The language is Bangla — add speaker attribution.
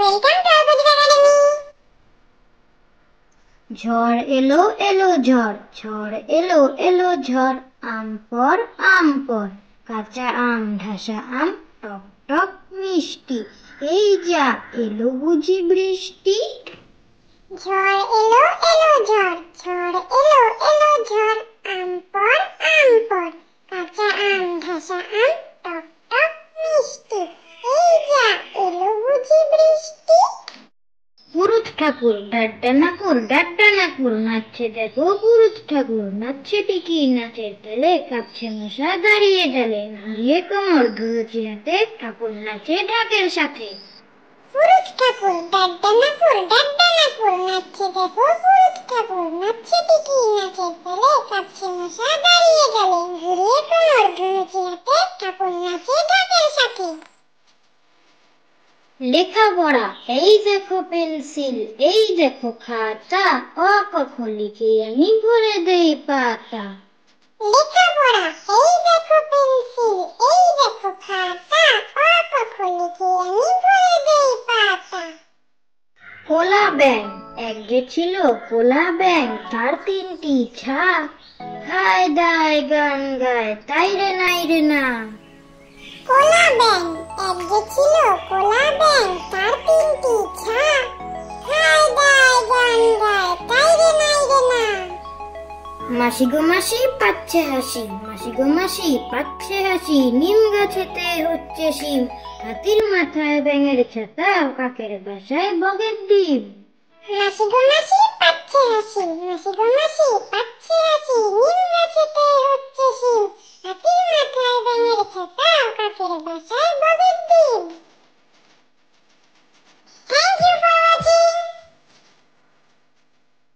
Speaker 1: Welcome to our Buddhist Academy. ঝড় এলো এলো ঝড়, ঝড় এলো এলো ঝড়, আম পর কাঁচা আম ঢাসা আম টক টক মিষ্টি, এই যা এলো বুঝি বৃষ্টি। ঝড় এলো এলো ঝড়, ঝড় এলো এলো ঝড়, আম পর কাঁচা আম ঢাসা আম টক টক মিষ্টি, এই যা এলো বুঝি বৃষ্টি। পুরুত ঠাকুর ডাড্ডা নাকুর নাচছে দেখো, পুরুত ঠাকুর নাচছে টিকি নাচের তালে, কাঁপছে মশা দাঁড়িয়ে ডালে, ঘুরিয়ে কোমর ধুয়েছে হাতে, ঠাকুর নাচে ঢাকের সাথে। পুরুত ঠাকুর ডাড্ডা নাকুর নাচছে দেখো, পুরুত ঠাকুর নাচছে টিকি নাচের তালে, কাঁপছে মশা দাঁড়িয়ে ডালে, ঘুরিয়ে কোমর ধুয়েছে হাতে, ঠাকুর নাচে ঢাকের সাথে। লেখাপড়া, এই দেখো পেন্সিল, এই দেখো খাতা, অ ক খ লিখে আমি ভরে দেই পাতা। লেখাপড়া, এই দেখো পেন্সিল, এই দেখো খাতা, অ ক খ লিখে আমি ভরে দেই পাতা। কোলা ব্যাঙ, এক যে ছিল কোলা ব্যাঙ, তার তিনটি ছা, খায় দায় গান গায় তাই রে নাই রে না। কোলা ব্যাঙ, এক যে ছিল কোলা ব্যাঙ, তার তিনটি ছা, খায় দায় গান গায় তাই রে নাই রে না। মাসি গো মাসি পাচ্ছে হাসি, মাসি গো মাসি পাচ্ছে হাসি, নিম গাছেতে হচ্ছে শিম, হাতির মাথায় ব্যাঙের ছাতা, কাকের বাসায় বগের ডিম। মাসি গো মাসি পাচ্ছে হাসি, মাসি গো মাসি পাচ্ছে হাসি, নিম গাছেতে হচ্ছে শিম, হাতির মাথায় ব্যাঙের ছাতা, কাকের বাসায় বগের ডিম।